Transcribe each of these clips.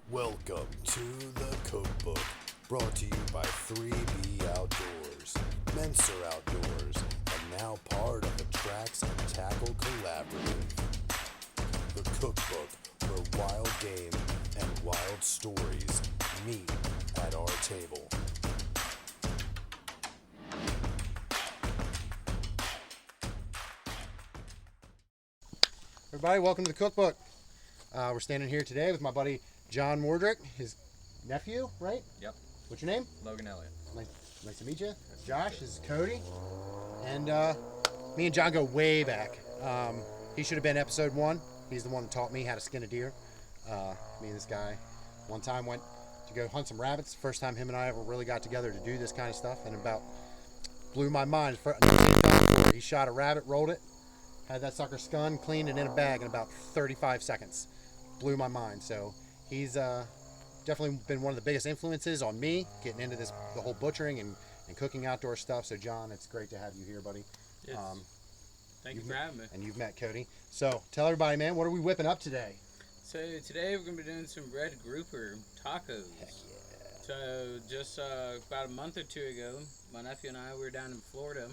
Welcome to the Cookbook, brought to you by 3B Outdoors, Menser Outdoors, and now part of the Tracks and Tackle Collaborative. The Cookbook, where wild game and wild stories meet at our table. Everybody, welcome to the Cookbook. We're standing here today with my buddy John Wardrick, his nephew, right? Yep. What's your name? Logan Elliott. Nice to meet you. Josh is Cody. And me and John go way back. He should have been episode 1. He's the one that taught me how to skin a deer. Me and this guy one time went to go hunt some rabbits. First time him and I ever really got together to do this kind of stuff, and about blew my mind. He shot a rabbit, rolled it, had that sucker skunned, cleaned, and in a bag in about 35 seconds. Blew my mind. So he's definitely been one of the biggest influences on me getting into the whole butchering and cooking outdoor stuff. So John, it's great to have you here, buddy. Yes. Thank you for having me. And you've met Cody. So tell everybody, man, what are we whipping up today? So today we're going to be doing some red grouper tacos. Heck yeah. So just about a month or two ago, my nephew and I, we were down in Florida.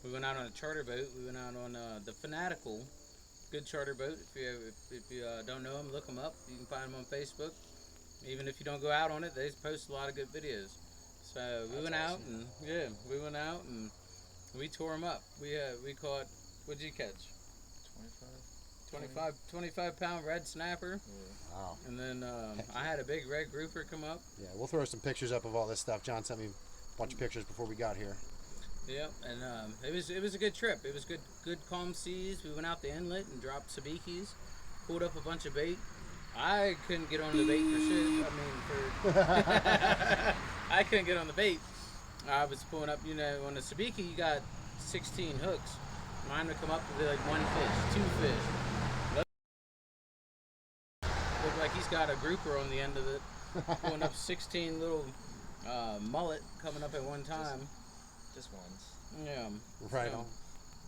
We went out on a charter boat. We went out on the Fanatical, good charter boat. If you don't know them, look them up. You can find them on Facebook. Even if you don't go out on it, they post a lot of good videos. So we went out and we tore them up. We caught, what did you catch? 25 pound red snapper. Yeah. Wow. And then I had a big red grouper come up. Yeah, we'll throw some pictures up of all this stuff. John sent me a bunch of pictures before we got here. Yep, and it was a good trip. It was good calm seas. We went out the inlet and dropped sabikis, pulled up a bunch of bait. I couldn't get on the bait for shit. I couldn't get on the bait. I was pulling up, on the sabiki you got 16 hooks. Mine would come up to be like 1 fish, 2 fish. Looked like he's got a grouper on the end of it, pulling up 16 little mullet coming up at one time. Just once. Yeah. Right So, on.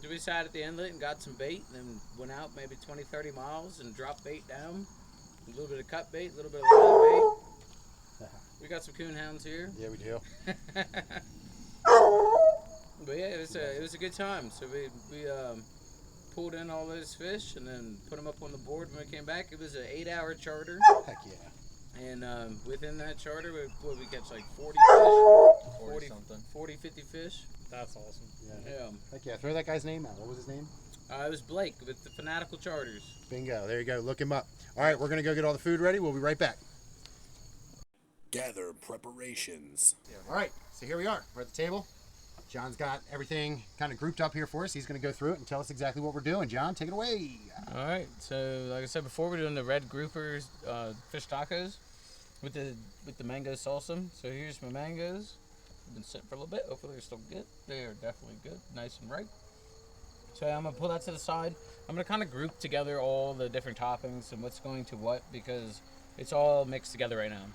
we sat at the inlet and got some bait, and then went out maybe 20, 30 miles and dropped bait down. A little bit of cut bait, a little bit of live bait. We got some coon hounds here. Yeah, we do. But yeah, it was a good time. So we pulled in all those fish and then put them up on the board when we came back. It was an 8-hour charter. Heck yeah. And within that charter, we catch like 40 fish, 40, 50 fish. That's awesome. Yeah. Heck yeah. Throw that guy's name out. What was his name? It was Blake with the Fanatical Charters. Bingo. There you go. Look him up. All right, we're going to go get all the food ready. We'll be right back. Gather preparations. All right, so here we are. We're at the table. John's got everything kind of grouped up here for us. He's going to go through it and tell us exactly what we're doing. John, take it away. All right. So like I said before, we're doing the red groupers fish tacos with the mango salsa. So here's my mangoes. They've been sitting for a little bit. Hopefully they're still good. They are definitely good, nice and ripe. So I'm gonna pull that to the side. I'm gonna kind of group together all the different toppings and what's going to what, because it's all mixed together right now.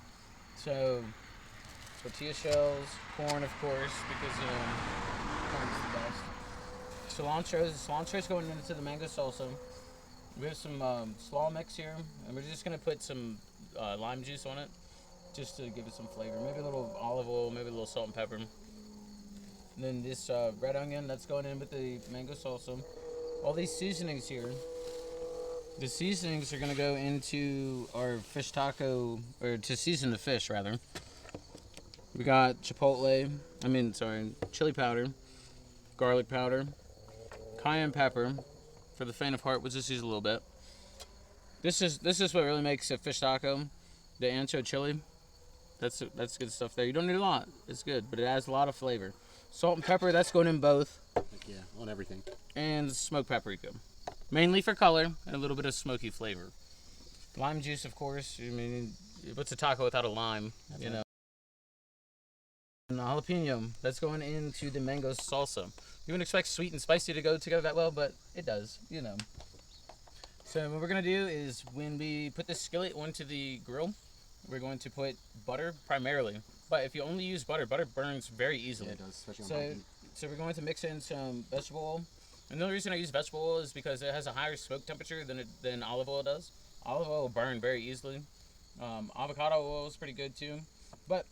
So tortilla shells, corn of course, because corn's the best. Cilantro's going into the mango salsa. We have some slaw mix here, and we're just gonna put some lime juice on it, just to give it some flavor. Maybe a little olive oil, maybe a little salt and pepper. And then this red onion, that's going in with the mango salsa. All these seasonings here, the seasonings are going to go into our fish taco, or to season the fish, rather. We got chili powder, garlic powder, cayenne pepper. For the faint of heart, we'll just use a little bit. This is what really makes a fish taco, the ancho chili. That's good stuff there. You don't need a lot. It's good, but it adds a lot of flavor. Salt and pepper, that's going in both. Heck yeah, on everything. And smoked paprika. Mainly for color and a little bit of smoky flavor. Lime juice, of course. I mean, what's a taco without a lime, you know? And the jalapeno, that's going into the mango salsa. You wouldn't expect sweet and spicy to go together that well, but it does, you know. So what we're going to do is when we put this skillet onto the grill, we're going to put butter primarily. But if you only use butter burns very easily. Yeah, it does, especially on hot heat. So we're going to mix in some vegetable oil. And the only reason I use vegetable oil is because it has a higher smoke temperature than olive oil does. Olive oil will burn very easily. Avocado oil is pretty good too, but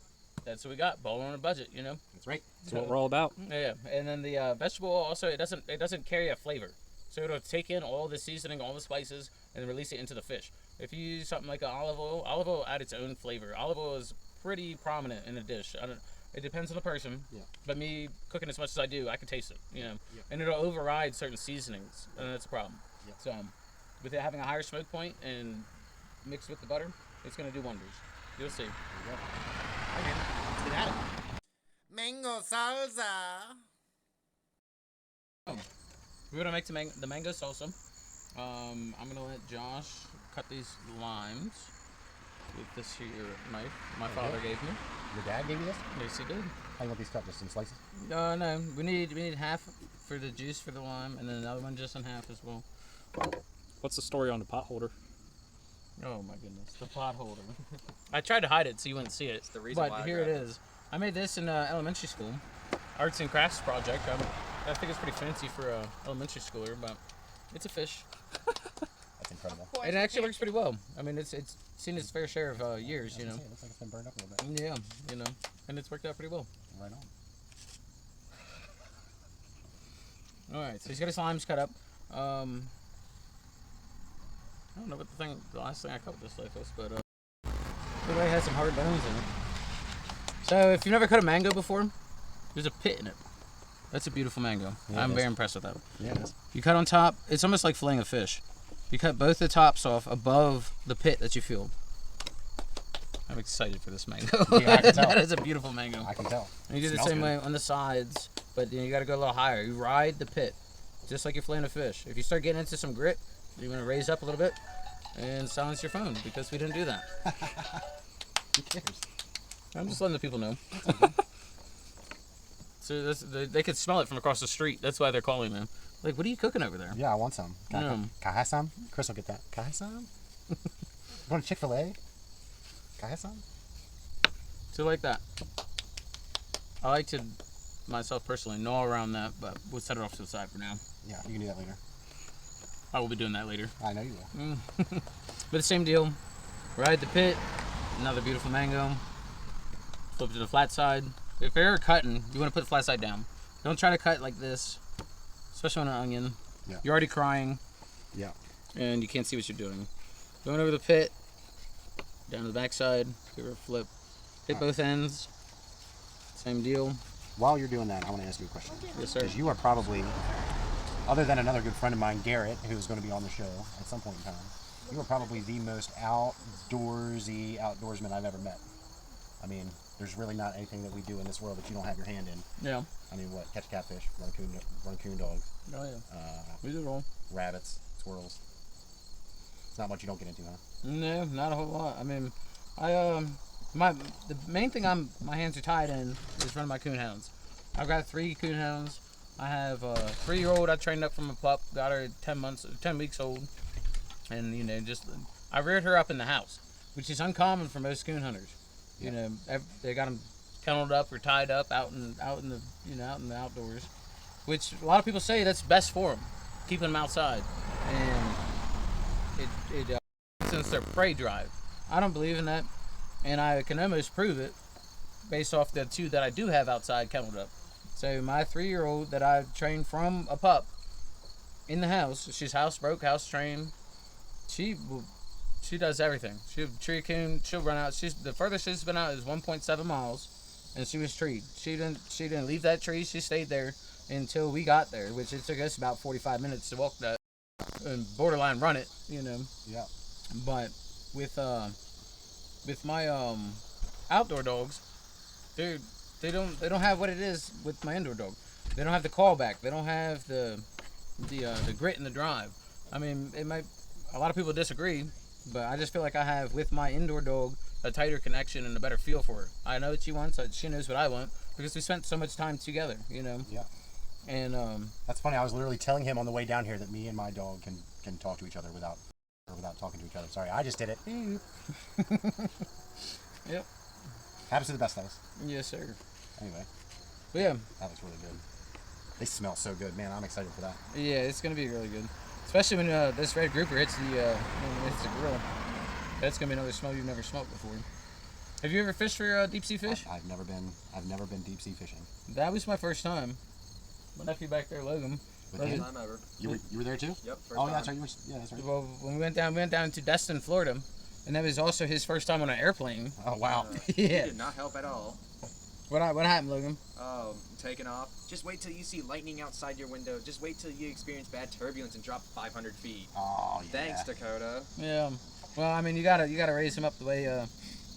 that's what we got. Ball on a budget, you know. That's right. That's what we're all about. Yeah, and then the vegetable oil also it doesn't carry a flavor, so it'll take in all the seasoning, all the spices, and release it into the fish. If you use something like olive oil add its own flavor. Olive oil is pretty prominent in a dish. It depends on the person. Yeah. But me cooking as much as I do, I can taste it. You know, Yeah. and it'll override certain seasonings, and that's a problem. Yeah. So, with it having a higher smoke point and mixed with the butter, it's gonna do wonders. You'll see. There you go. All right, man. Let's get at it. Mango salsa. We're gonna make the mango salsa. I'm gonna let Josh cut these limes with this here knife my father gave me. Your dad gave you this? Yes, he did. How you want these cut? Just in slices? No, we need half for the juice for the lime, and then another one just in half as well. What's the story on the pot holder? Oh my goodness, the pot holder. I tried to hide it so you wouldn't see it. It's the reason But why I here it grabbed is. I made this in elementary school, arts and crafts project. I think it's pretty fancy for a elementary schooler, but it's a fish. That's incredible. It actually works pretty well. I mean, it's seen its fair share of years, you know. It looks like it's been burned up a little bit. Yeah, you know, and it's worked out pretty well. Right on. All right, so he's got his limes cut up. I don't know what the last thing I cut with this knife was, but it has some hard bones in it. So if you've never cut a mango before, there's a pit in it. That's a beautiful mango. Yeah, I'm it very is. impressed with that. Yeah, it is. You cut on top, it's almost like filleting a fish. You cut both the tops off above the pit that you filled. I'm excited for this mango. Yeah, I can tell. That is a beautiful mango. I can tell. And you do the Smells same good. way on the sides, but you got to go a little higher. You ride the pit, just like you're filleting a fish. If you start getting into some grit, you're going to raise up a little bit and silence your phone because we didn't do that. Who cares? I'm just letting the people know. So they could smell it from across the street. That's why they're calling me. Like, what are you cooking over there? Yeah, I want some. Can Yeah. I have some? Chris will get that. Can I have some? Going to Chick-fil-A? Can I have some? So like that. I like to, myself personally, gnaw around that, but we'll set it off to the side for now. Yeah, you can do that later. I will be doing that later. I know you will. But the same deal. Ride the pit. Another beautiful mango. Flip it to the flat side. If you're ever cutting, you want to put the flat side down. Don't try to cut like this, especially on an onion. Yeah. You're already crying, Yeah. and you can't see what you're doing. Going over the pit, down to the back side, give her a flip. Hit both ends. Same deal. While you're doing that, I want to ask you a question. Yes, sir. Because you are probably, other than another good friend of mine, Garrett, who's going to be on the show at some point in time, you are probably the most outdoorsy outdoorsman I've ever met. I mean, there's really not anything that we do in this world that you don't have your hand in. Yeah. I mean, what? Catch catfish, run coon dogs, Oh yeah. We do it all. rabbits, squirrels. It's not much you don't get into, huh? No, not a whole lot. I mean, the main thing my hands are tied in is running my coon hounds. I've got 3 coon hounds. I have a 3-year-old I trained up from a pup, got her 10 weeks old, and you know, I reared her up in the house, which is uncommon for most coon hunters. You know, they got them kenneled up or tied up out in the outdoors, which a lot of people say that's best for them, keeping them outside, and it since their prey drive. I don't believe in that, and I can almost prove it based off the 2 that I do have outside kenneled up. So my 3-year-old that I trained from a pup in the house, she's housebroke, house trained. She does everything. She'll tree a coon. She'll run out. The furthest she's been out is 1.7 miles, and she was treed. She didn't leave that tree. She stayed there until we got there, which it took us about 45 minutes to walk that and borderline run it. You know. Yeah. But with my outdoor dogs, they don't have what it is with my indoor dog. They don't have the callback. They don't have the grit and the drive. I mean, a lot of people disagree, but I just feel like I have with my indoor dog a tighter connection and a better feel for her. I know what she wants. She knows what I want because we spent so much time together. You know. Yeah. And That's funny. I was literally telling him on the way down here that me and my dog can talk to each other without talking to each other. Sorry, I just did it. Yep. Happens to the best of us. Yes, sir. Anyway, But yeah. that looks really good. They smell so good, man. I'm excited for that. Yeah, it's gonna be really good, especially when this red grouper hits the grill. That's gonna be another smell you've never smelled before. Have you ever fished for deep sea fish? I've never been deep sea fishing. That was my first time. My nephew back there, Logan. With First him? time ever. You were there too? Yep. First Oh, time. yeah, that's right. Yeah, that's right. Well, when we went down to Destin, Florida, and that was also his first time on an airplane. Oh, wow. He Yeah. did not help at all. What happened, Logan? Oh, taking off. Just wait till you see lightning outside your window. Just wait till you experience bad turbulence and drop 500 feet. Oh, yeah. Thanks, Dakota. Yeah. Well, I mean, you gotta raise him up the way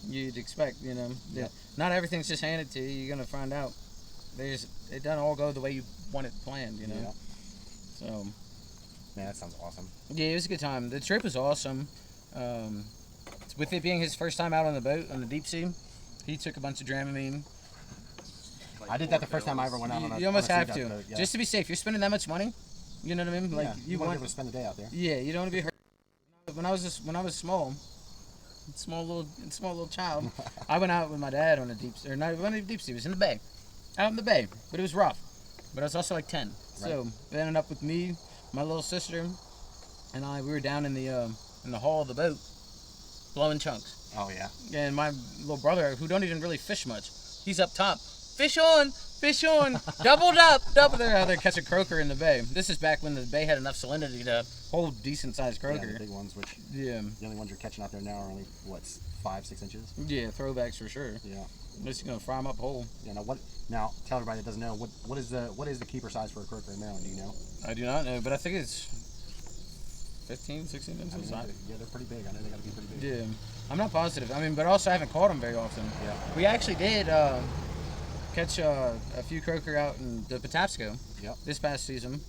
you'd expect. You know, Yep. Not everything's just handed to you. You're gonna find out. It doesn't all go the way you want it planned. You know. Yeah. So. Man, that sounds awesome. Yeah, it was a good time. The trip was awesome. With it being his first time out on the boat on the deep sea, he took a bunch of Dramamine. Like I did that the first time I ever went out on a You almost on a have sea to, duck boat, yeah. just to be safe. You're spending that much money. You know what I mean? Like yeah, you want to be able to spend the day out there. Yeah, you don't want to be hurt. When I was small little child, I went out with my dad on a deep sea. Or not on a deep sea. It was in the bay, out in the bay. But it was rough. But I was also like 10. So it ended up with me, my little sister, and we were down in the hull of the boat, blowing chunks. Oh, yeah. And my little brother, who don't even really fish much, he's up top. Fish on, doubled up, there. How they catch a croaker in the bay. This is back when the bay had enough salinity to hold decent sized Yeah, croaker. the big ones, which Yeah, the only ones you're catching out there now are only, what, 5-6 inches? yeah, throwbacks for sure. Yeah. Just gonna fry them up whole. Yeah, now, tell everybody that doesn't know, what is the keeper size for a croaker in Maryland, do you know? I do not know, but I think it's 15, 16 I inches. mean, yeah, they're pretty big. I know they gotta be pretty big. Yeah, I'm not positive. I mean, but also I haven't caught them very often. Yeah. We actually did catch a few croaker out in the Patapsco Yep. this past season,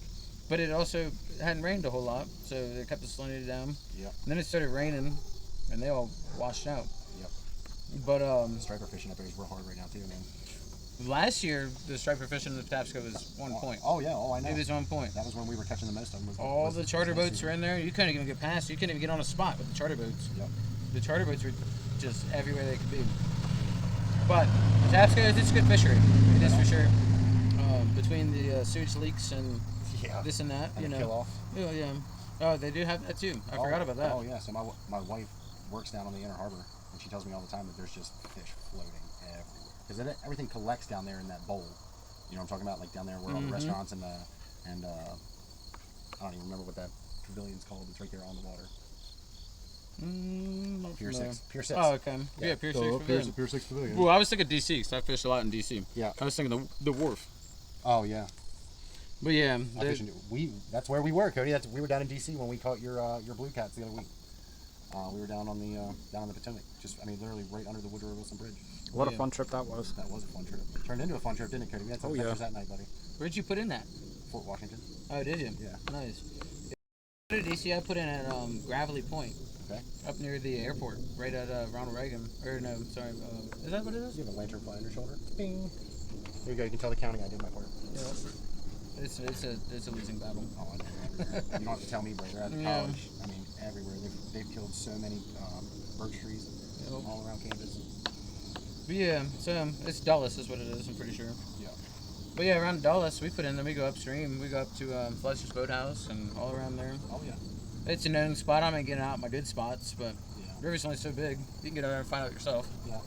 but it also hadn't rained a whole lot, so it kept the salinity down. Yep. And then it started raining, and they all washed out. Yep. But Striper fishing up there is real hard right now, too, man. last year the striper fishing in the Patapsco was 1 point. Oh, yeah. Oh, I know. It was 1 point. That was when we were catching the most of them. All the charter boats were in there. You couldn't even get past. You couldn't even get on a spot with the charter boats. Yep. The charter boats were just everywhere they could be. But Patapsco, it's a good fishery. It is for sure. Between the sewage leaks and Yeah. this and that, And you the know. kill off. Yeah, yeah. Oh, they do have that too. I forgot about that. Oh, yeah. So my wife works down on the Inner Harbor, and she tells me all the time that there's just fish floating everywhere. Because everything collects down there in that bowl. You know what I'm talking about? Like down there where all the restaurants and I don't even remember what that pavilion's called. It's right there on the water. Pier 6. Pier 6. Oh, okay. Yeah, Pier 6 Pavilion. Pier 6 Pavilion. Well, I was thinking DC because I fished a lot in DC. Yeah. I was thinking the wharf. Oh, yeah. But yeah, That's where we were, Cody. We were down in D.C. when we caught your blue cats the other week. We were down on the Potomac, literally right under the Woodrow Wilson Bridge. What a fun trip that was. That was a fun trip. It turned into a fun trip, didn't it, Cody? We had some adventures that night, buddy. where'd you put in that? Fort Washington. Oh, did you? Yeah. Nice. To DC, I put in at Gravelly Point. Okay. Up near the airport, right at Ronald Reagan. Or no, sorry. Is that what it is? You have a lantern fly on your shoulder. Bing. There you go. You can tell the counting I did my part. Yeah. It's a losing battle. Oh, I know. You don't have to tell me, brother. At Yeah. college, everywhere. They've killed so many birch trees all around campus. But yeah, so it's Dulles is what it is. I'm pretty sure. Yeah. But yeah, around Dulles, we put in. Then we go upstream. We go up to Fletcher's Boathouse and all around there. Oh yeah. It's a known spot. I'm not getting out my good spots, but Yeah. the river's only so big. You can get out there and find out yourself. Yeah.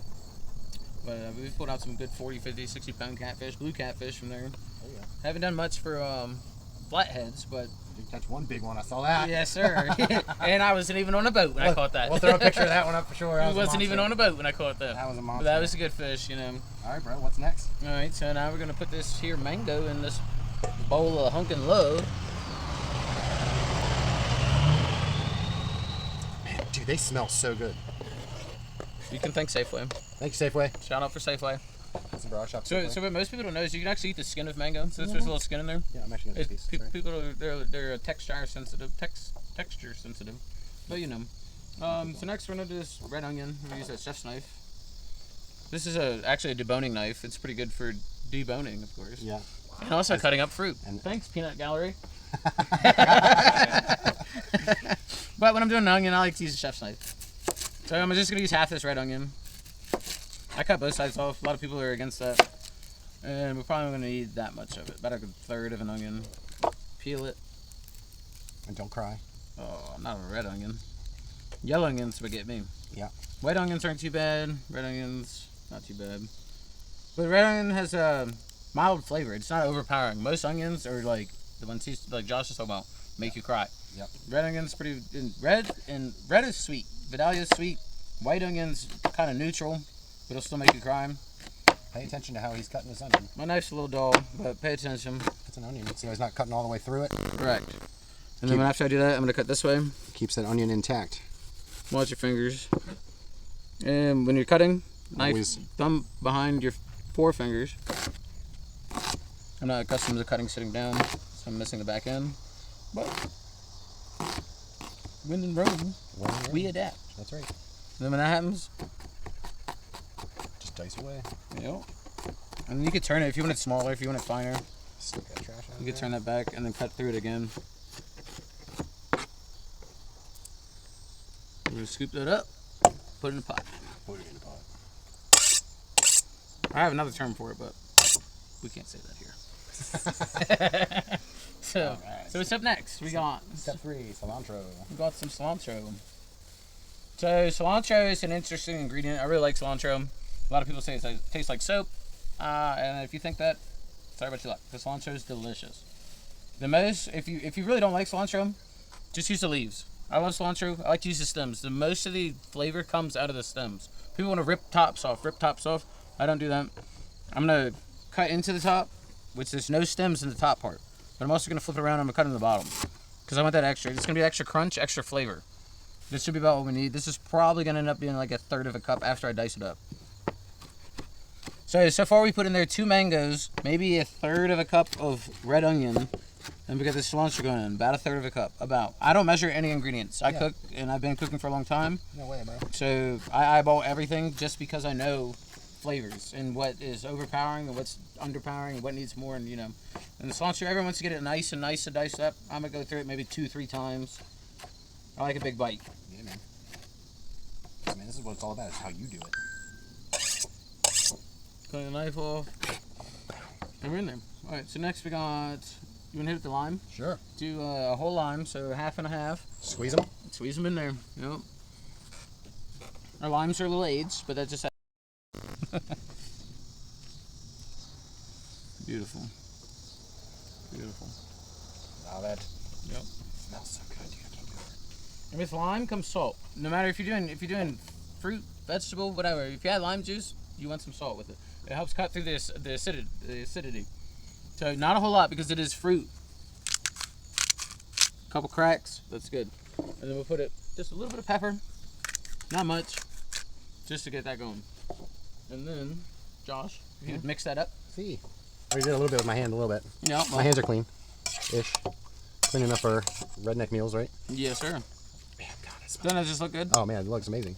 But we've pulled out some good 40, 50, 60 pound catfish, blue catfish from there. Oh yeah. Haven't done much for flatheads, but Did catch one big one. I saw that. yes, sir. And I wasn't even on a boat when I caught that. We'll throw a picture of that one up for sure. I wasn't even on a boat when I caught that. That was a But monster. that was a good fish, you know. All right, bro. What's next? All right, so now we're gonna put this here mango in this bowl of hunkin' love. Man, dude, they smell so good. You can thank Safeway. Thank you, Safeway. Shout out for Safeway. That's a bro shop. So what most people don't know is you can actually eat the skin of mango. So there's a little skin in there. Yeah, I'm actually gonna It's, take a piece. people they're texture sensitive, texture sensitive, but you know. So next we're gonna do this red onion. We're gonna use that chef's knife. This is actually a deboning knife. It's pretty good for deboning, of course. Yeah. And also cutting up fruit. And- Thanks, Peanut Gallery. But when I'm doing an onion, I like to use a chef's knife. So I'm just gonna use half this red onion. I cut both sides off. A lot of people are against that. And we're probably gonna need that much of it. About a third of an onion. Peel it. And don't cry. Oh, not a red onion. Yellow onions would get me. Yeah. White onions aren't too bad. Red onions, not too bad. But red onion has a mild flavor. It's not overpowering. Most onions are like the ones like Josh is talking about, make you cry. Yep. Red onions pretty red is sweet. Vidalia is sweet. White onions kind of neutral, but it'll still make you cry. Pay attention to how he's cutting this onion. My knife's a little dull, but pay attention. It's an onion. See how he's not cutting all the way through it? Correct. And then after I do that, I'm gonna cut this way. Keeps that onion intact. Watch your fingers. And when you're cutting, knife, Always. thumb behind your forefingers. I'm not accustomed to cutting sitting down, so I'm missing the back end. But when in Rome, we adapt. That's right. And then when that happens, Just dice away. yep. And then you could turn it if you want it smaller, if you want it finer. Still got trash out You could turn that back and then cut through it again. We're gonna scoop that up, put it in the pot. Put it in the pot. I have another term for it, but we can't say that here. So what's up next? We got Step 3, cilantro. some cilantro. So cilantro is an interesting ingredient. I really like cilantro. A lot of people say it tastes like soap, and if you think that, sorry about your luck. The cilantro is delicious. The most, if you really don't like cilantro, just use the leaves. I love cilantro. I like to use the stems. The most of the flavor comes out of the stems. People want to rip tops off. I don't do that. I'm gonna cut into the top, which there's no stems in the top part. But I'm also gonna flip it around. I'm gonna cut in the bottom because I want that extra. It's gonna be extra crunch, extra flavor. This should be about what we need. This is probably gonna end up being like a third of a cup after I dice it up. So far we put in there 2 mangoes, maybe a third of a cup of red onion, and we got this cilantro going in, about a third of a cup. I don't measure any ingredients. I cook, and I've been cooking for a long time. No way, bro. So I eyeball everything just because I know flavors and what is overpowering and what's underpowering and what needs more, and And the cilantro, everyone wants to get it nice and diced up. I'm gonna go through it maybe 2-3 times. I like a big bite. Yeah, man. Man, this is what it's all about. It's how you do it. Cutting the knife off. And we're in there. Alright, so next we got, you wanna hit it with the lime? Sure. Do a whole lime, so half and a half. Squeeze them. Squeeze them in there. Yep. Our limes are a little aged, but that just beautiful. Beautiful. Now that Yep. smells so good. You gotta keep doing it. And with lime comes salt. No matter if you're doing fruit, vegetable, whatever. If you add lime juice, you want some salt with it. It helps cut through the acidity. So not a whole lot because it is fruit. A couple cracks, that's good. And then we'll put it just a little bit of pepper, not much, just to get that going. And then, Josh, if you would mix that up. See. I did a little bit with my hand, a little bit. Yeah, My hands are clean. Ish. Clean enough for redneck meals, right? Yes, sir. Man, God, it smells. Doesn't that just look good? Oh, man, it looks amazing.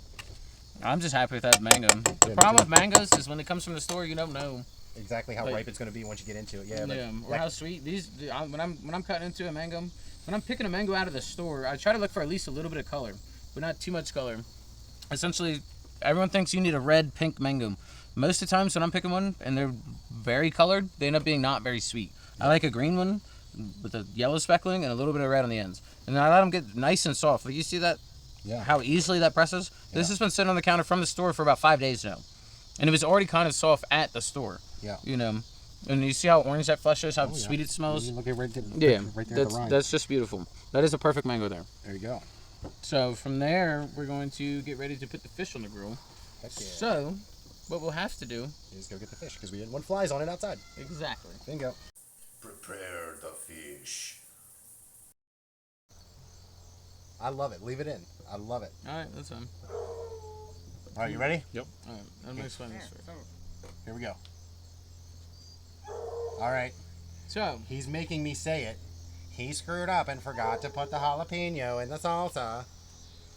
I'm just happy with that mango. The me problem too. with mangoes is when it comes from the store, you don't know. Exactly how Like- ripe it's going to be once you get into it. Yeah, but Yeah, or how sweet these. When I'm cutting into a mango, when I'm picking a mango out of the store, I try to look for at least a little bit of color, but not too much color. Essentially, everyone thinks you need a red, pink mango. Most of the times when I'm picking one and they're very colored, they end up being not very sweet. I like a green one with a yellow speckling and a little bit of red on the ends, and then I let them get nice and soft. Like you see that, yeah. how easily that presses. This has been sitting on the counter from the store for about 5 days now, and it was already kind of soft at the store. Yeah. And you see how orange that flesh is, how sweet it smells. You look at right there, Yeah, right there at the rind. that's just beautiful. That is a perfect mango there. There you go. So from there, we're going to get ready to put the fish on the grill. Heck yeah. So, what we'll have to do, You just go get the fish because we didn't want flies on it outside. exactly. Bingo. Prepare the fish. I love it. Leave it in. I love it. All right, that's fine. All right, you ready? Yep. All right, I'm gonna explain this first. Here we go. All right. So, He's making me say it. He screwed up and forgot to put the jalapeno in the salsa.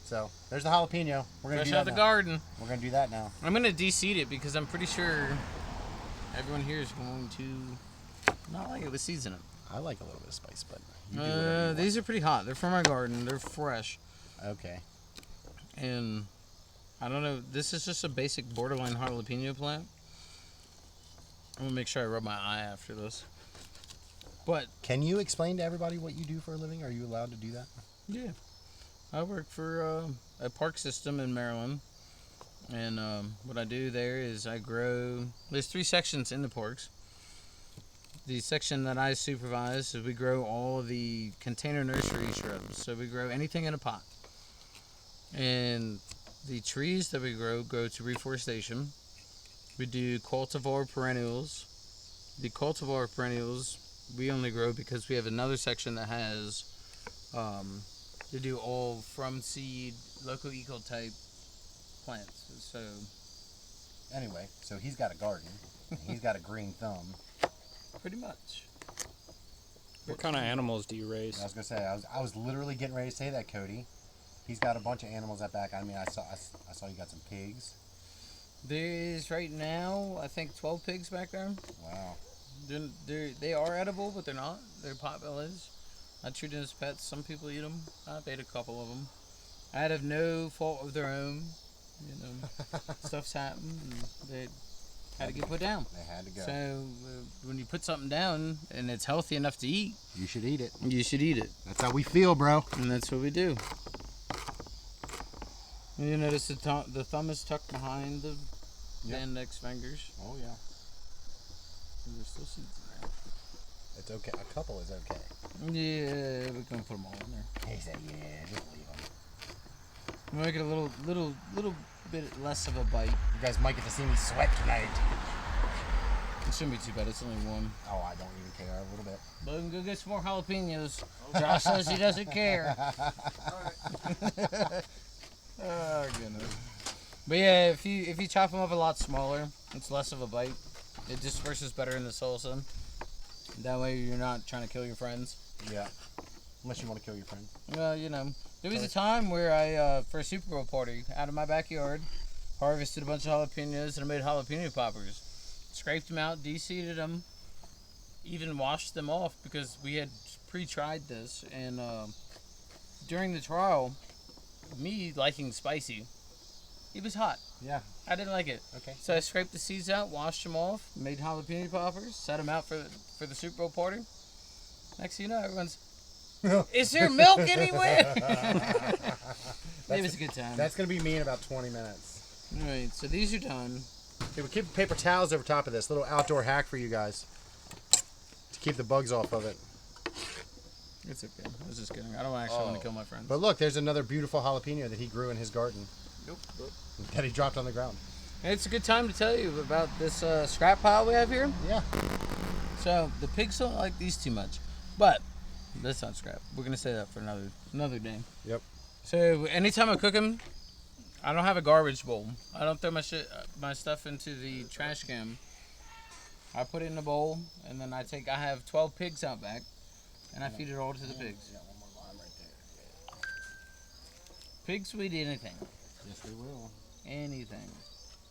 So there's the jalapeno. We're gonna fresh do out that the now. garden. We're gonna do that now. I'm gonna de-seed it because I'm pretty sure everyone here is going to not like it with seeds in it. I like a little bit of spice, but you do whatever you These are pretty hot. They're from my garden. They're fresh. want. Okay. And I don't know. This is just a basic borderline jalapeno plant. I'm gonna make sure I rub my eye after this. But Can you explain to everybody what you do for a living? Are you allowed to do that? yeah, I work for a park system in Maryland. And what I do there is I grow. There's 3 sections in the parks. The section that I supervise is we grow all the container nursery shrubs. So we grow anything in a pot. And the trees that we grow go to reforestation. We do cultivar perennials. The cultivar perennials we only grow because we have another section that has they do all from seed, local eco type plants. So Anyway, so he's got a garden. And he's got a green thumb. pretty much. What kind of animals do you raise? I was gonna say I was literally getting ready to say that, Cody. He's got a bunch of animals out back. I mean, I saw you got some pigs. There's right now I think 12 pigs back there. Wow. They are edible, but they're not. They're pot bellies. I treat them as pets. Some people eat them. I've ate a couple of them. Out of no fault of their own. You know, stuff's happened, and they had to get put down. They had to go. So when you put something down and it's healthy enough to eat, You should eat it. you should eat it, That's how we feel, bro. and that's what we do. You notice the thumb is tucked behind the index fingers. Oh yeah. And there's still seeds in there. It's okay. A couple is okay. Yeah, we can put them all in there. He said, yeah, just leave them. We'll make it a little bit less of a bite. You guys might get to see me sweat tonight. It shouldn't be too bad. It's only one. Oh, I don't even care a little bit. But we can go get some more jalapenos. Josh says he doesn't care. Oh goodness. But yeah, if you chop them up a lot smaller, it's less of a bite. It disperses better in the salsa. That way you're not trying to kill your friends. Yeah. Unless you want to kill your friend. Well, you know, there was a time where I, for a Super Bowl party, out of my backyard, harvested a bunch of jalapenos and I made jalapeno poppers. Scraped them out, de-seeded them, even washed them off because we had pre-tried this. And during the trial, me liking spicy, it was hot. Yeah. I didn't like it. Okay. So I scraped the seeds out, washed them off, made jalapeno poppers, set them out for the Super Bowl party. Next thing you know, everyone's, is there milk anywhere? It was a good time. That's gonna be me in about 20 minutes. All right, so these are done. Okay, we're keeping paper towels over top of this. Little outdoor hack for you guys to keep the bugs off of it. It's okay. I was just kidding. I don't actually want to kill my friends. But look, there's another beautiful jalapeno that he grew in his garden Nope. that he dropped on the ground. And it's a good time to tell you about this scrap pile we have here. Yeah. So the pigs don't like these too much, but that's not scrap. We're gonna say that for another day. Yep. So anytime I cook them, I don't have a garbage bowl. I don't throw my stuff into the trash can. I put it in a bowl, and then I have 12 pigs out back, and I feed it all to the pigs. Yeah, one more lime right there. Pigs will eat anything. Yes, they will. Anything.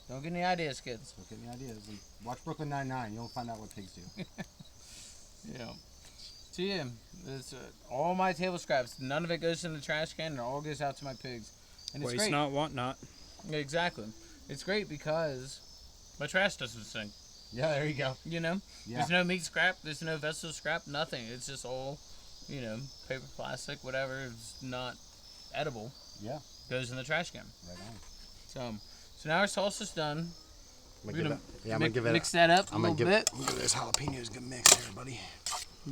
Don't get any ideas, kids. Look at the ideas. And watch Brooklyn Nine-Nine. You'll find out what pigs do. Yeah. So yeah, it's all my table scraps. None of it goes in the trash can. It all goes out to my pigs. And it's Waste great. not, want not. Exactly. It's great because my trash doesn't stink. Yeah, there you go. You know? Yeah. There's no meat scrap. There's no vegetable scrap. Nothing. It's just all, you know, paper, plastic, whatever. It's not edible. Yeah. Goes in the trash can. Right on. So now our salsa's done. I'm We're gonna give it. mix that up a I'm gonna little give bit. I'm gonna give this jalapenos a good mix here, buddy.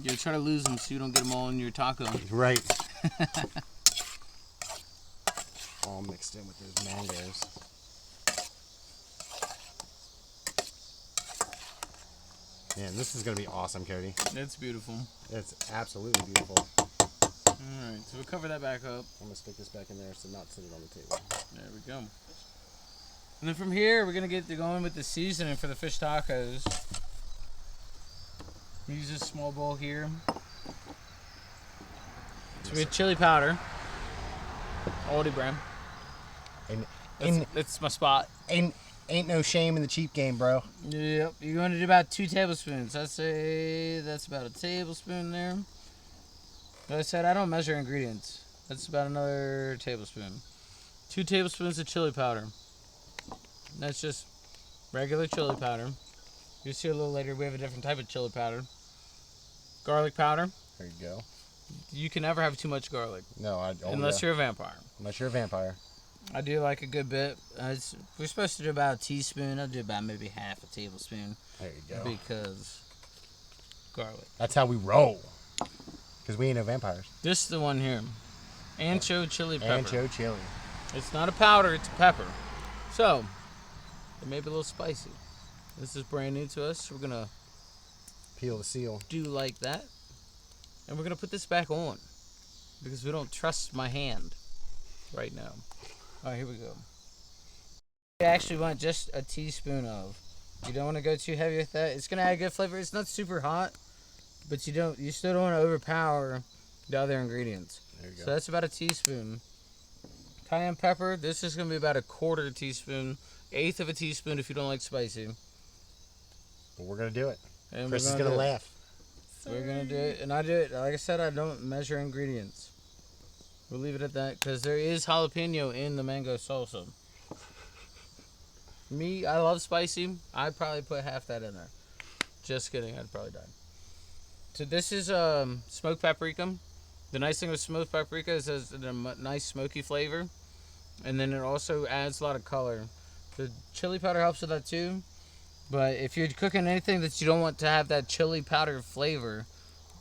Yeah, try to lose them so you don't get them all in your taco. Right. All mixed in with those mangoes. Man, this is gonna be awesome, Cody. It's beautiful. It's absolutely beautiful. Alright, so we'll cover that back up. I'm gonna stick this back in there so not sit it on the table. There we go. And then from here, we're going to get going with the seasoning for the fish tacos. Use this small bowl here. So we have chili powder. Aldi brand. That's my spot. Ain't no shame in the cheap game, bro. Yep, you're going to do about 2 tablespoons. I'd say that's about a tablespoon there. Like I said, I don't measure ingredients. That's about another tablespoon. 2 tablespoons of chili powder. That's just regular chili powder. You'll see a little later we have a different type of chili powder. Garlic powder. There you go. You can never have too much garlic. No, Unless you're a vampire. Unless you're a vampire. I do like a good bit. We're supposed to do about a teaspoon. I'll do about maybe half a tablespoon. There you go. Because garlic. That's how we roll. Because we ain't no vampires. This is the one here. Ancho chili pepper. Ancho chili. It's not a powder, it's a pepper. So, it may be a little spicy. This is brand new to us. We're going to Peel the seal. do like that. And we're going to put this back on. Because we don't trust my hand right now. Alright, here we go. You actually want just a teaspoon of. You don't want to go too heavy with that. It's going to add good flavor. It's not super hot. But you still don't want to overpower the other ingredients. There you go. So that's about a teaspoon. Cayenne pepper, this is going to be about a quarter teaspoon. Eighth of a teaspoon if you don't like spicy. But we're going to do it. And Chris is we're going to gonna laugh. We're going to do it. And I do it, like I said, I don't measure ingredients. We'll leave it at that because there is jalapeno in the mango salsa. Me, I love spicy. I'd probably put half that in there. Just kidding, I'd probably die. So this is smoked paprika. The nice thing with smoked paprika is it has a nice smoky flavor. And then it also adds a lot of color. The chili powder helps with that too. But if you're cooking anything that you don't want to have that chili powder flavor,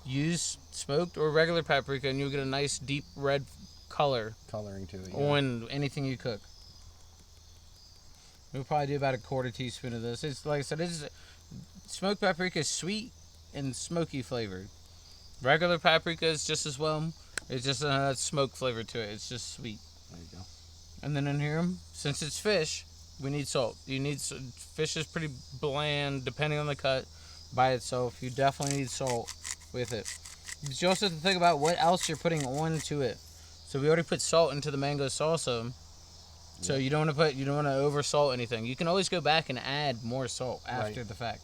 use smoked or regular paprika and you'll get a nice deep red color Coloring to it. Yeah. on anything you cook. We'll probably do about a quarter teaspoon of this. It's like I said, smoked paprika is sweet and smoky flavored. Regular paprika is just as well. It's just that smoke flavor to it. It's just sweet. There you go. And then in here, since it's fish, we need salt. Fish is pretty bland depending on the cut by itself. You definitely need salt with it. But you also have to think about what else you're putting onto it. So we already put salt into the mango salsa. So you don't want to over salt anything. You can always go back and add more salt after the fact.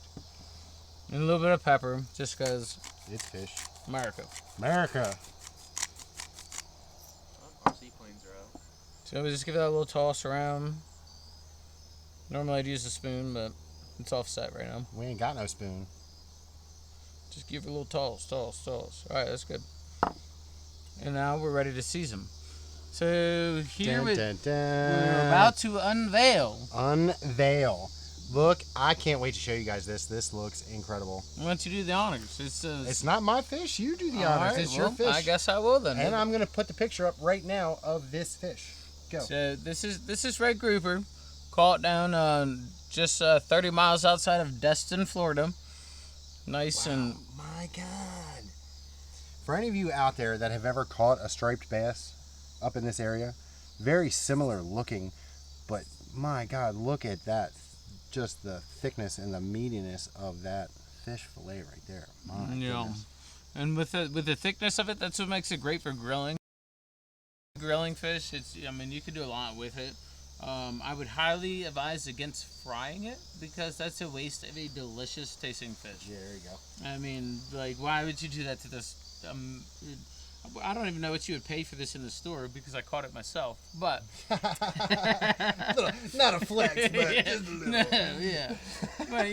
And a little bit of pepper, just because it's fish. America. America. Our seaplanes are out. So we just give that a little toss around. Normally I'd use a spoon, but it's offset right now. We ain't got no spoon. Just give it a little toss. Alright, that's good. And now we're ready to season. So here we're about to unveil. Unveil. Look, I can't wait to show you guys this. This looks incredible. Why don't you do the honors? It's not my fish. You do the honors. Alright, It's well, your fish. I guess I will then. And I'm gonna put the picture up right now of this fish. Go. So this is red grouper, caught down just 30 miles outside of Destin, Florida. Nice and My God. For any of you out there that have ever caught a striped bass up in this area, very similar looking, but my God, look at that. Just the thickness and the meatiness of that fish fillet right there. My goodness. And with the thickness of it, that's what makes it great for grilling. Grilling fish, you could do a lot with it. I would highly advise against frying it because that's a waste of a delicious tasting fish. Yeah, there you go. I mean, like, why would you do that to this? I don't even know what you would pay for this in the store because I caught it myself. But Not a flex, but just a little. yeah. But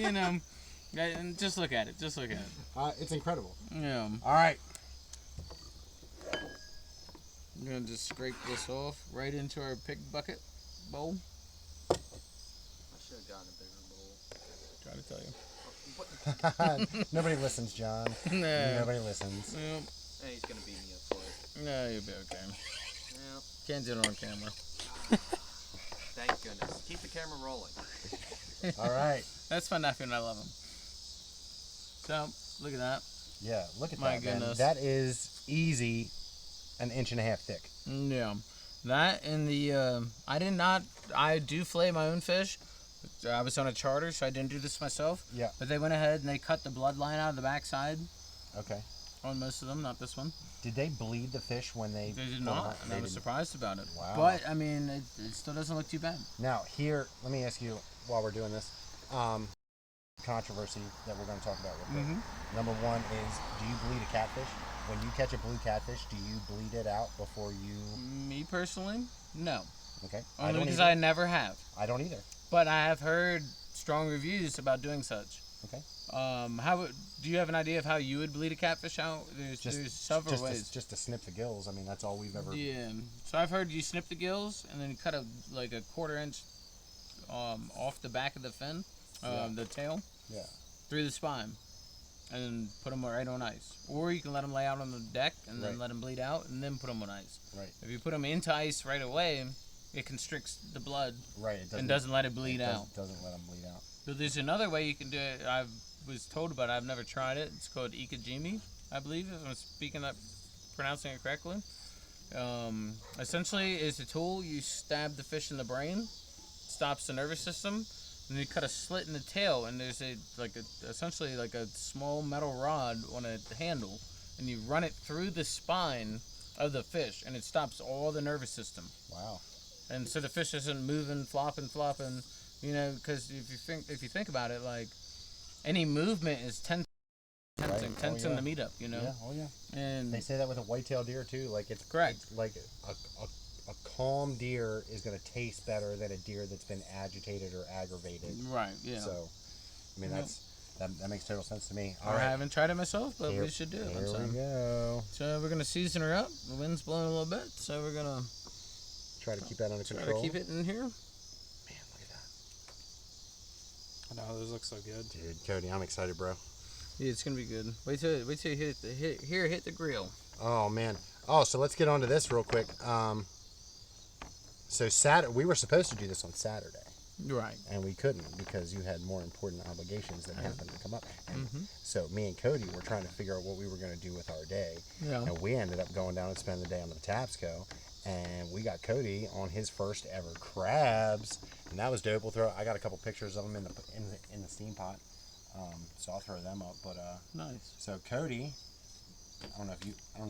and just look at it. Just look at it. It's incredible. Yeah. All right. I'm gonna just scrape this off right into our pig bucket bowl. I should have gotten a bigger bowl. Try to tell you. Nobody listens, John. No. Nobody listens. Yep. Hey, he's gonna beat me up for it. No, you'll be okay. Yeah. Can't do it on camera. Thank goodness. Keep the camera rolling. All right. That's my nephew and I love him. So, look at that. Yeah, look at My that, man. goodness. That is easy, an inch and a half thick. Yeah. That and I do fillet my own fish. I was on a charter, so I didn't do this myself. Yeah. But they went ahead and they cut the bloodline out of the backside Okay. on most of them, not this one. Did they bleed the fish when they? They did pulled not, them out? and They I was didn't. surprised about it. Wow. But, it still doesn't look too bad. Now here, let me ask you while we're doing this, controversy that we're going to talk about real quick. Number one is, do you bleed a catfish? When you catch a blue catfish, do you bleed it out before you? Me personally, no. Okay. Only because either. I never have. I don't either. But I have heard strong reviews about doing such. Okay. Do you have an idea of how you would bleed a catfish out? There's several ways. Just to snip the gills. I mean, that's all we've ever. Yeah. So I've heard you snip the gills and then cut a 1/4 inch off the back of the fin, the tail, Yeah. through the spine, and then put them right on ice. Or you can let them lay out on the deck and then let them bleed out and then put them on ice. Right. If you put them into ice right away, it constricts the blood Right. and doesn't let it bleed out. Doesn't let them bleed out. So there's another way you can do it. I was told about it. I've never tried it. It's called ikejime, I believe, if I'm pronouncing it correctly. Essentially, it's a tool. You stab the fish in the brain, stops the nervous system, and you cut a slit in the tail, and there's essentially like a small metal rod on a handle, and you run it through the spine of the fish, and it stops all the nervous system. Wow. And so the fish isn't moving, flopping, because if you think about it, like any movement is tempting the meat-up, Yeah. Oh yeah. And they say that with a white-tailed deer too. Like it's correct. It's like a calm deer is going to taste better than a deer that's been agitated or aggravated. Right. Yeah. So, I mean that makes total sense to me. I haven't tried it myself, but we should do it. Here we go. So we're gonna season her up. The wind's blowing a little bit, so we're gonna try to keep that under try control. to keep it in here. Man, look at that. I know those look so good. Dude, Cody, I'm excited, bro. Yeah, it's gonna be good. Wait till you hit the grill. Oh man. Oh, so let's get on to this real quick. So we were supposed to do this on Saturday. Right. And we couldn't because you had more important obligations that happened to come up. And so me and Cody were trying to figure out what we were going to do with our day. Yeah. And we ended up going down and spending the day on the Tapsco. And we got Cody on his first ever crabs. And that was dope. I got a couple pictures of them in the steam pot. So I'll throw them up. But nice. So Cody, I don't know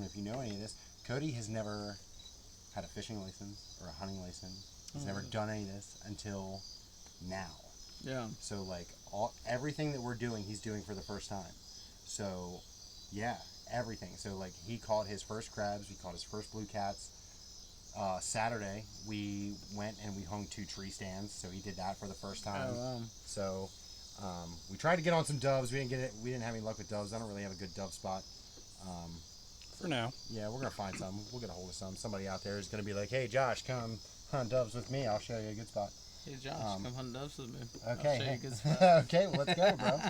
if you know any of this. Cody has never had a fishing license or a hunting license. He's never done any of this until now. Yeah. So like everything that we're doing, he's doing for the first time. So yeah, everything. So like he caught his first crabs, we caught his first blue cats. Saturday we went and we hung 2 tree stands, so he did that for the first time. Oh, wow. So we tried to get on some doves. We didn't have any luck with doves. I don't really have a good dove spot. For now. Yeah, we're gonna find some. We'll get a hold of some. Somebody out there is gonna be like, "Hey, Josh, come hunt doves with me. I'll show you a good spot." Hey, Josh, come hunt doves with me. Okay. I'll show you a good spot. Okay, well, let's go, bro.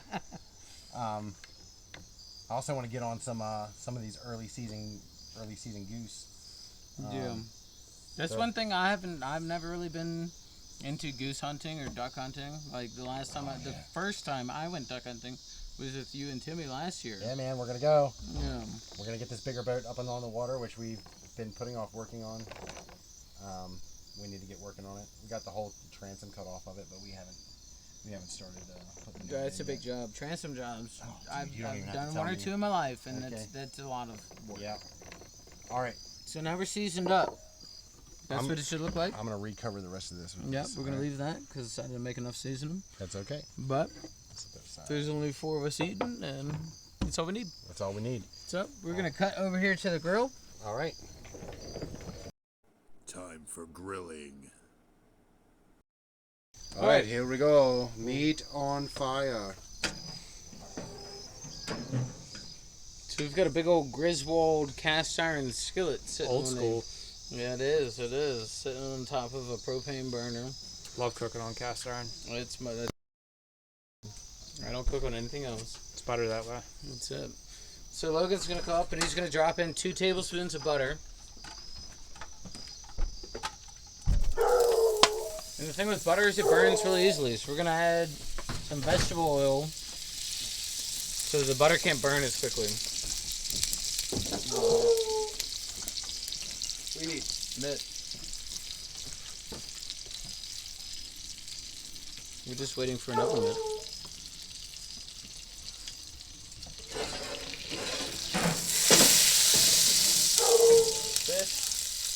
I also want to get on some of these early season goose. Yeah. That's one thing I've never really been into goose hunting or duck hunting. Like the first time I went duck hunting was with you and Timmy last year. Yeah, man, we're gonna go. Yeah. We're gonna get this bigger boat up and on the water, which we've been putting off working on. We need to get working on it. We got the whole transom cut off of it, but we haven't started putting it in. That's a big job. Transom jobs. Oh, dude, I've you don't even have to done tell 1 or me. 2 in my life, and Okay. that's a lot of work. Yeah. All right. So now we're seasoned up. That's what it should look like. I'm gonna recover the rest of this. Yep, we're gonna leave that because I didn't make enough seasoning. That's okay. But Let's put it aside. there's only 4 of us eating, and that's all we need. That's all we need. So we're gonna cut over here to the grill. All right. Time for grilling. All right, here we go. Meat on fire. So we've got a big old Griswold cast iron skillet sitting Old on school. Yeah, it is. Sitting on top of a propane burner. Love cooking on cast iron. I don't cook on anything else. It's better that way. That's it. So Logan's gonna come up and he's gonna drop in 2 tablespoons of butter. And the thing with butter is it burns really easily. So we're gonna add some vegetable oil so the butter can't burn as quickly. We need mitt. We're just waiting for an oven mitt.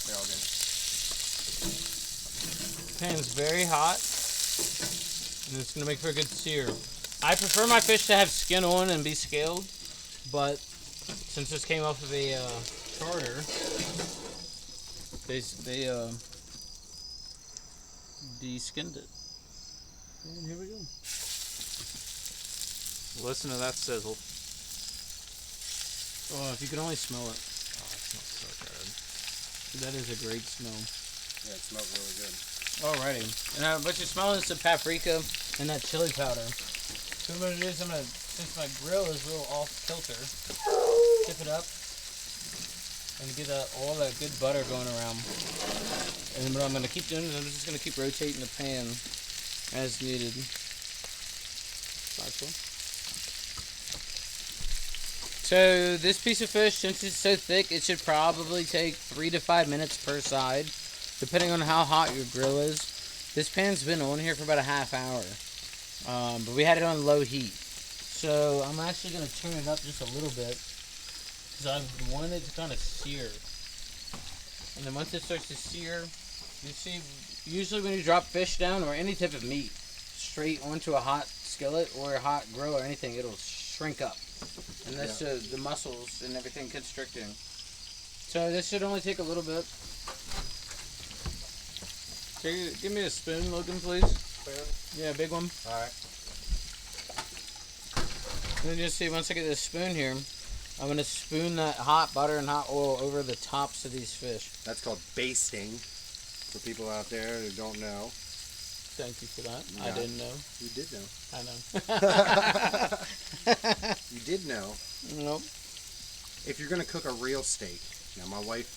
They're all good. Pan's very hot, and it's gonna make for a good sear. I prefer my fish to have skin on and be scaled, but since this came off of a charter, they de-skinned it. And here we go. Listen to that sizzle. Oh, if you could only smell it. Oh, it smells so good. That is a great smell. Yeah, it smells really good. Alrighty. And what you're smelling is the paprika and that chili powder. So what it is, since my grill is a little off kilter, tip it up and get all that good butter going around. And what I'm going to keep doing is I'm just going to keep rotating the pan as needed. So this piece of fish, since it's so thick, it should probably take 3 to 5 minutes per side, depending on how hot your grill is. This pan's been on here for about a half hour, but we had it on low heat. So I'm actually going to turn it up just a little bit, because I want it to kind of sear. And then once it starts to sear, you see, usually when you drop fish down or any type of meat straight onto a hot skillet or a hot grill or anything, it'll shrink up. And that's the muscles and everything constricting. So this should only take a little bit. Give me a spoon, Logan, please. Spoon? Yeah, big one. Alright. And then just see, once I get this spoon here, I'm going to spoon that hot butter and hot oil over the tops of these fish. That's called basting. For people out there who don't know. Thank you for that. Yeah. I didn't know. You did know. I know. You did know. Nope. If you're gonna cook a real steak, now my wife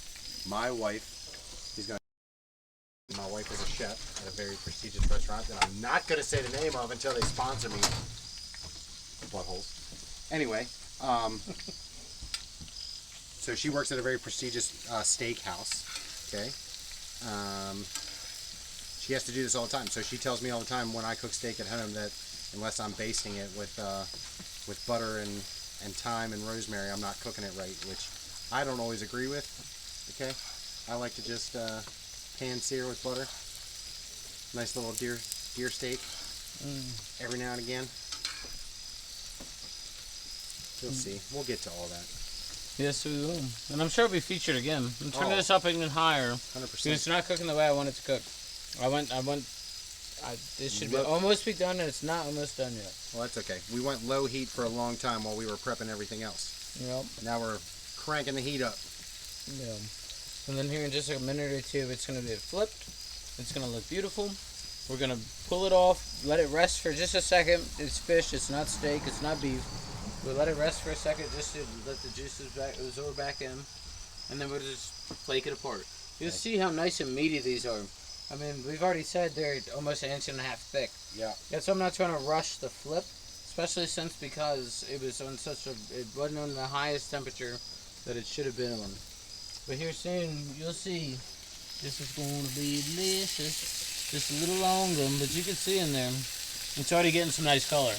is a chef at a very prestigious restaurant that I'm not gonna say the name of until they sponsor me. Buttholes. Anyway, so she works at a very prestigious steakhouse. Okay. She has to do this all the time, so she tells me all the time when I cook steak at home that unless I'm basting it with butter and thyme and rosemary, I'm not cooking it right, which I don't always agree with. Okay, I like to just pan sear with butter. Nice little deer steak every now and again. You'll see. We'll get to all that. Yes, we will. And I'm sure it'll be featured again. I'm turning Oh. this up even higher. 100%. Because it's not cooking the way I want it to cook. This should be almost be done, and it's not almost done yet. Well, that's okay. We went low heat for a long time while we were prepping everything else. Yep. Now we're cranking the heat up. Yeah. And then here in just a minute or two, it's going to be flipped. It's going to look beautiful. We're going to pull it off, let it rest for just a second. It's fish, it's not steak, it's not beef. We'll let it rest for a second just to let the juices absorb back in. And then we'll just flake it apart. You'll see how nice and meaty these are. I mean, we've already said they're almost 1.5 inches thick. Yeah. That's why I'm not trying to rush the flip, especially because it was on it wasn't on the highest temperature that it should have been on. But here soon, you'll see, this is going to be delicious. Just a little longer, but you can see in there, it's already getting some nice color.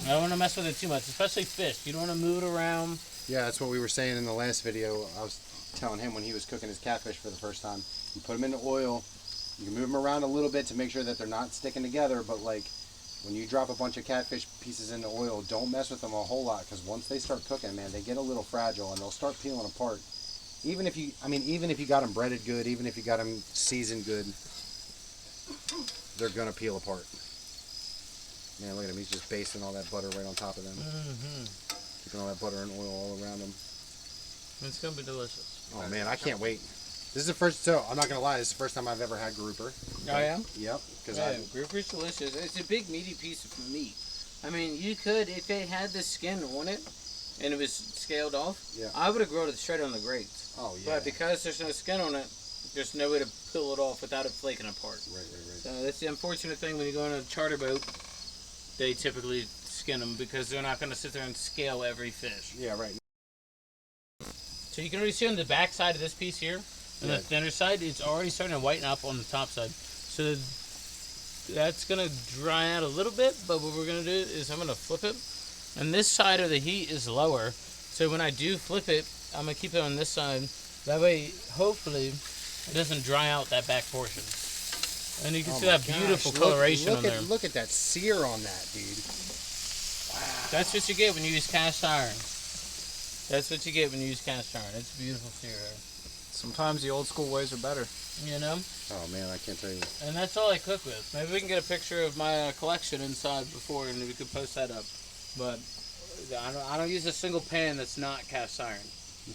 I don't want to mess with it too much, especially fish. You don't want to move it around. Yeah, that's what we were saying in the last video. I was telling him when he was cooking his catfish for the first time. You put them into oil. You can move them around a little bit to make sure that they're not sticking together, but like when you drop a bunch of catfish pieces into oil, don't mess with them a whole lot, because once they start cooking, man, they get a little fragile and they'll start peeling apart. Even if you got them breaded good, even if you got them seasoned good, they're gonna peel apart. Man, look at him. He's just basting all that butter right on top of them. Keeping all that butter and oil all around them. It's going to be delicious. Oh man, I can't wait. This is the first, so I'm not gonna lie, this is the first time I've ever had grouper. Oh yeah? Yep. Because grouper's delicious. It's a big meaty piece of meat. I mean, you could, if it had the skin on it, and it was scaled off, Yeah. I would have grilled it straight on the grates. Oh yeah. But because there's no skin on it, there's no way to peel it off without it flaking apart. Right. So that's the unfortunate thing when you go on a charter boat. They typically skin them because they're not going to sit there and scale every fish. Yeah, right. So you can already see on the back side of this piece here, on the thinner side, it's already starting to whiten up on the top side. So that's going to dry out a little bit, but what we're going to do is I'm going to flip it. And this side of the heat is lower, so when I do flip it, I'm going to keep it on this side. That way, hopefully, it doesn't dry out that back portion. And you can see that beautiful coloration on there. Look at that sear on that, dude. Wow. That's what you get when you use cast iron. That's what you get when you use cast iron. It's beautiful sear. Sometimes the old school ways are better. You know? Oh man, I can't tell you. And that's all I cook with. Maybe we can get a picture of my collection inside before, and we could post that up. but I don't use a single pan that's not cast iron.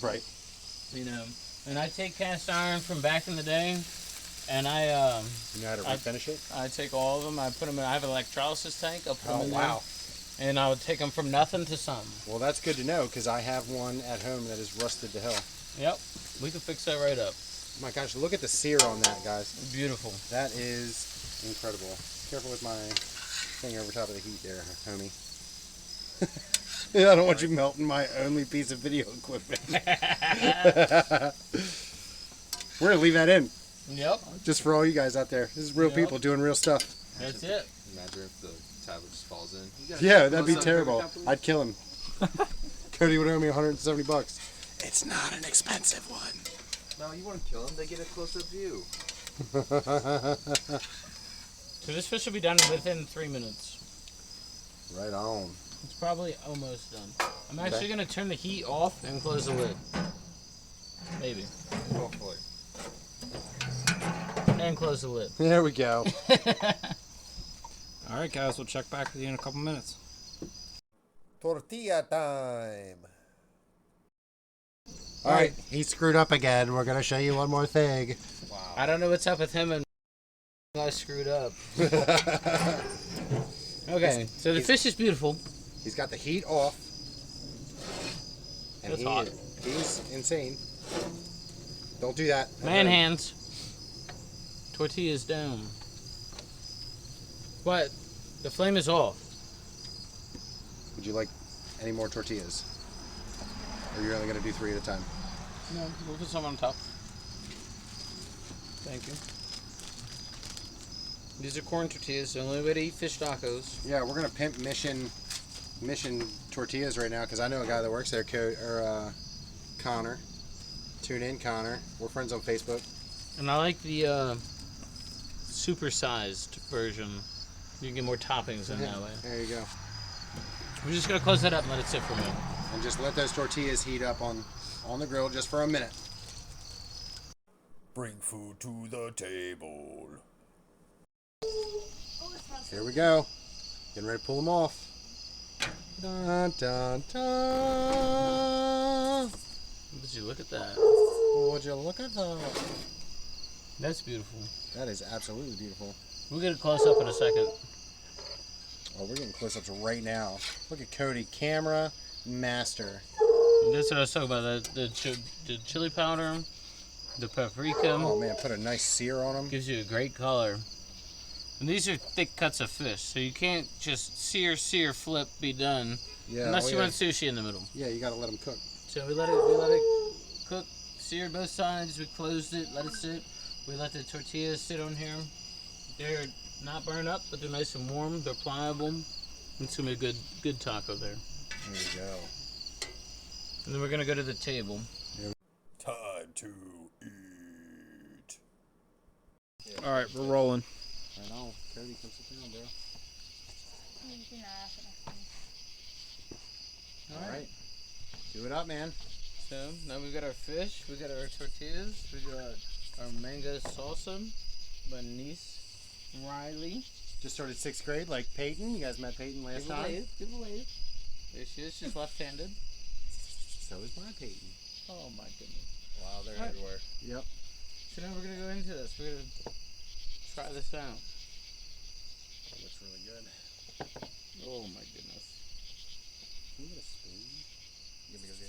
Right. You know, and I take cast iron from back in the day, and I You know how to refinish it? I take all of them. I put them in. I have an electrolysis tank. I'll put them in wow. there, and I would take them from nothing to some. Well, that's good to know because I have one at home that is rusted to hell. Yep, we can fix that right up. My gosh, look at the sear on that, guys. Beautiful. That is incredible. Careful with my thing over top of the heat there, homie. I don't want you melting my only piece of video equipment. We're going to leave that in. Yep. Just for all you guys out there. This is real people doing real stuff. That's it. Imagine if the tablet just falls in. Yeah, that'd be terrible. I'd kill him. Cody would owe me $170. It's not an expensive one. No, you wouldn't kill them. They get a closer view. So this fish will be done within 3 minutes. Right on. It's probably almost done. I'm actually going to turn the heat off and close the lid. Maybe. Hopefully. And close the lid. There we go. All right, guys, we'll check back with you in a couple minutes. Tortilla time. All right, he screwed up again. We're going to show you one more thing. I don't know what's up with him and I screwed up. Okay, so the fish is beautiful. He's got the heat off. And It's hot. He's insane. Don't do that. Man hands. Tortillas down. What? The flame is off. Would you like any more tortillas? Or you're only going to do 3 at a time? No, we'll put some on top. Thank you. These are corn tortillas. The only way to eat fish tacos. Yeah, we're going to pimp Mission tortillas right now because I know a guy that works there, Connor. Tune in, Connor. We're friends on Facebook. And I like the super-sized version. You can get more toppings in that way. There you go. We're just going to close that up and let it sit for a minute. And just let those tortillas heat up on the grill just for a minute. Bring food to the table. Here we go. Getting ready to pull them off. Dun, dun, dun. Would you look at that? Would you look at that? That's beautiful. That is absolutely beautiful. We'll get a close-up in a second. Oh, we're getting close-ups right now. Look at Cody, camera master. That's what I was talking about. The chili powder, the paprika. Oh man, put a nice sear on them. Gives you a great color. And these are thick cuts of fish, so you can't just sear, flip, be done. Yeah. Unless you yeah. want sushi in the middle. Yeah, you gotta let them cook. So we let it cook, sear both sides. We closed it, let it sit. We let the tortillas sit on here. They're not burned up, but they're nice and warm. They're pliable. It's gonna be a good taco there. There you go. And then we're gonna go to the table. Time to eat. All right, we're rolling. Right on. Cody, come sit down, bro. All right. Do it up, man. So now we've got our fish, we got our tortillas, we got our mango salsa by niece Riley. Just started 6th grade, like Peyton. You guys met Peyton last time. Give a wave. There she is. She's left-handed. So is my Peyton. Oh my goodness. Wow, they're Right. everywhere. Yep. So now we're gonna go into this. We're gonna try this out. That looks really good. Oh my goodness. Can you get a spoon? Yeah, because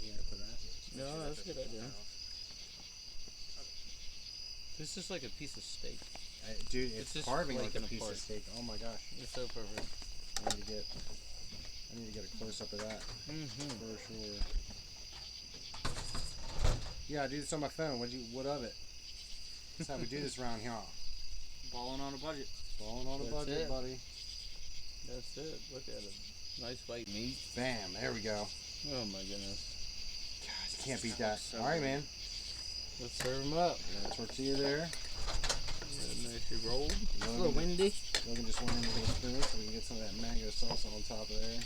yeah, for that. No, that's a good idea. This is like a piece of steak. Dude, it's just carving like a flaking piece apart. of steak. Oh my gosh. It's so perfect. I need to get a close up of that for sure. Yeah, I do this on my phone. What of it? That's how we do this around here. Balling on a budget. Balling on a That's budget, it. buddy. That's it. Look at it. Nice white meat. Bam, there we go. Oh my goodness. God, you can't beat that. All right, man. Let's serve them up. Got a tortilla there. Nicely rolled. It's a little windy. Logan just went in with a spoon so we can get some of that mango salsa on top of there.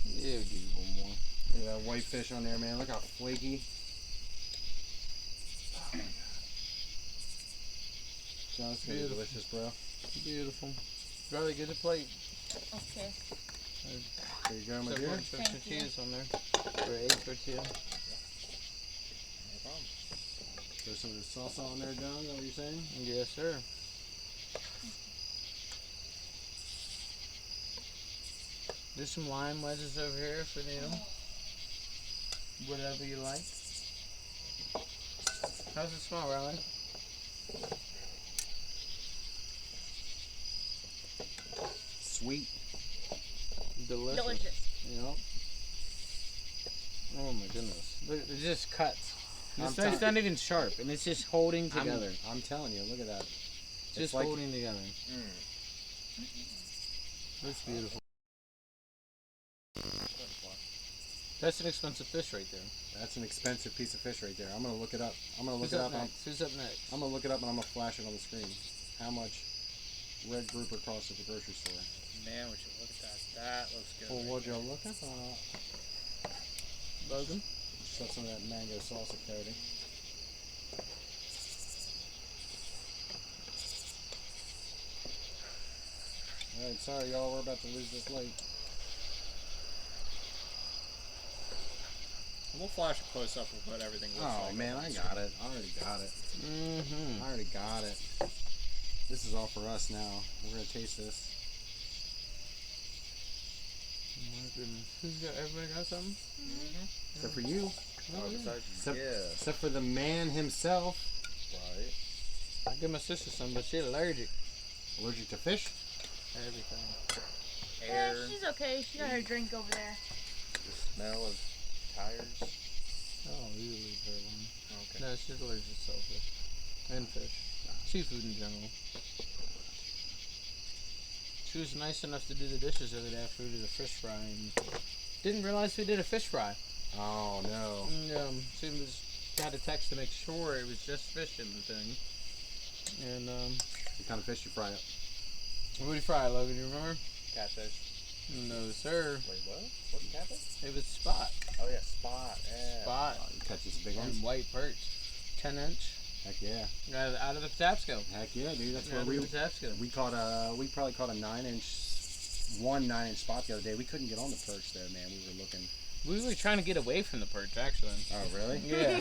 Yeah, give you one more. Look at that white fish on there, man. Look how flaky. John, it's gonna be delicious, bro. Beautiful. Rather get a plate. Okay. There you go, my Except dear. for Thank you. tortillas on there. For 8 tortillas. No problem. Throw some of the salsa on there, John. Is that what you're saying? Yes, sir. There's some lime wedges over here for whatever you like. How's it smell, Riley? Sweet. Delicious. Delicious. Yep. Oh my goodness. Look, it just cuts. I'm This knife's tell- not even sharp, and it's just holding together. I'm telling you, look at that. Just like- holding together. That's beautiful. That's an expensive fish right there. That's an expensive piece of fish right there. I'm gonna look it up. I'm gonna look Who's it up up. next? Who's up next? I'm gonna look it up and I'm gonna flash it on the screen. How much red grouper costs at the grocery store? Man, would you look at that? That looks good. Well, would you look at Logan? Shut some of that mango salsa, Cody. Alright, sorry y'all, we're about to lose this late. We'll flash a close up of what everything looks Oh like. man, I got it. I already got it. Mm-hmm. I already got it. This is all for us now. We're gonna taste this. My goodness. Everybody got something? Except for you. Oh, besides, Except, yeah. except for the man himself. Right. I give my sister some, but she's allergic. Allergic to fish? Everything. Yeah, she's okay. She got her drink over there. The smell of tires. Oh, you leave her alone. Okay. No, she's allergic to shellfish. And fish. Seafood in general. She was nice enough to do the dishes the other day after we did a fish fry and didn't realize we did a fish fry. Oh no. And she got a text to make sure it was just fish in the thing. And What kind of fish you fry up? what did you fry, Logan? You remember? Catfish. No, sir. Wait, what? What's catfish? It was spot. Oh yeah, spot. Yeah. Spot. Oh, you catch this big one? And white perch. 10-inch. Heck yeah. Out of the Patapsco. Heck yeah, dude. That's where Out we of the Patapsco. we probably caught a 9-inch spot the other day. We couldn't get on the perch though, man. We were looking. We were trying to get away from the perch, actually. Oh really? Yeah.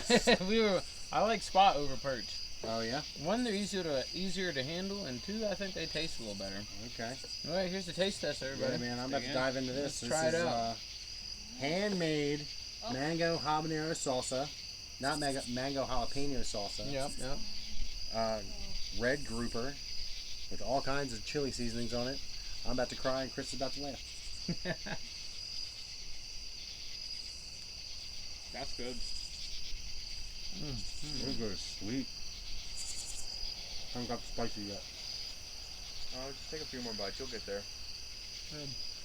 I like spot over perch. Oh yeah? One, they're easier to handle, and two, I think they taste a little better. Okay. All right, here's the taste test, everybody. Yeah, man, I'm about to Again. dive into this. Let's try it out. Handmade mango habanero salsa. Not mango jalapeno salsa. Yep. Red grouper with all kinds of chili seasonings on it. I'm about to cry and Chris is about to laugh. That's good. It's good. Sweet. Haven't got the spicy yet. Oh, just take a few more bites. You'll get there.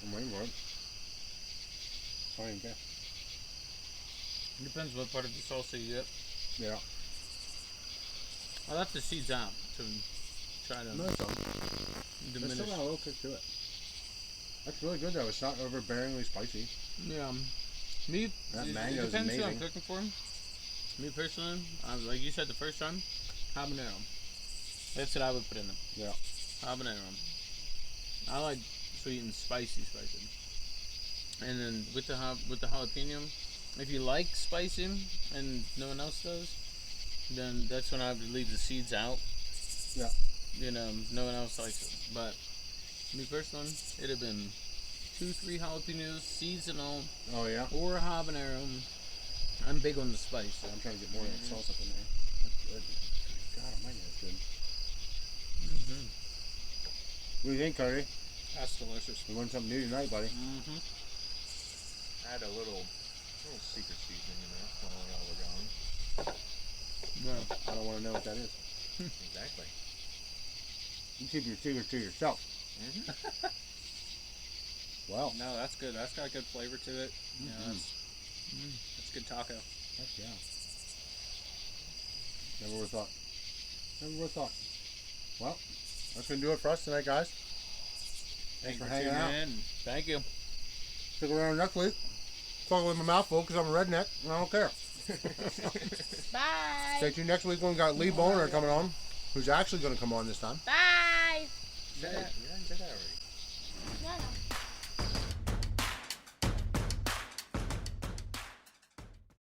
I'm waiting for it. I don't even care. Depends what part of the salsa you get. Yeah. I left the seeds out to try to No, it's all. There's diminish. still got a little kick to it. That's really good though. It's not overbearingly spicy. Yeah. Me, That it mango's depends who I'm amazing. cooking for. Me personally, like you said the first time, habanero. That's what I would put in them. Yeah. Habanero. I like sweet and spicy. And then with the jalapeno, if you like spicy and no one else does, then that's when I would leave the seeds out. Yeah. You know, no one else likes it. But me personally, it'd have been 2-3 jalapenos, seeds and all, Oh yeah. or a habanero. I'm big on the spice. I'm trying to get more of that sauce up in there. That's good. God almighty, that's good. What do you think, Cody? That's delicious. We learned something new tonight, buddy. Mm-hmm. Add a little secret seasoning in there while y'all were gone. Yeah. I don't want to know what that is. Exactly. You keep your secrets to yourself. Well, No, that's good. That's got good flavor to it. Yeah, that's good taco. heck yeah. Never would have thought. Never would have thought. Well, that's going to do it for us tonight, guys. Thanks for hanging tuning out. in. Thank you. Stick around next week. Talking with my mouth full because I'm a redneck and I don't care. Bye. Stay tuned next week when we got Lee Boner coming on. who's actually going to come on this time. Bye. That-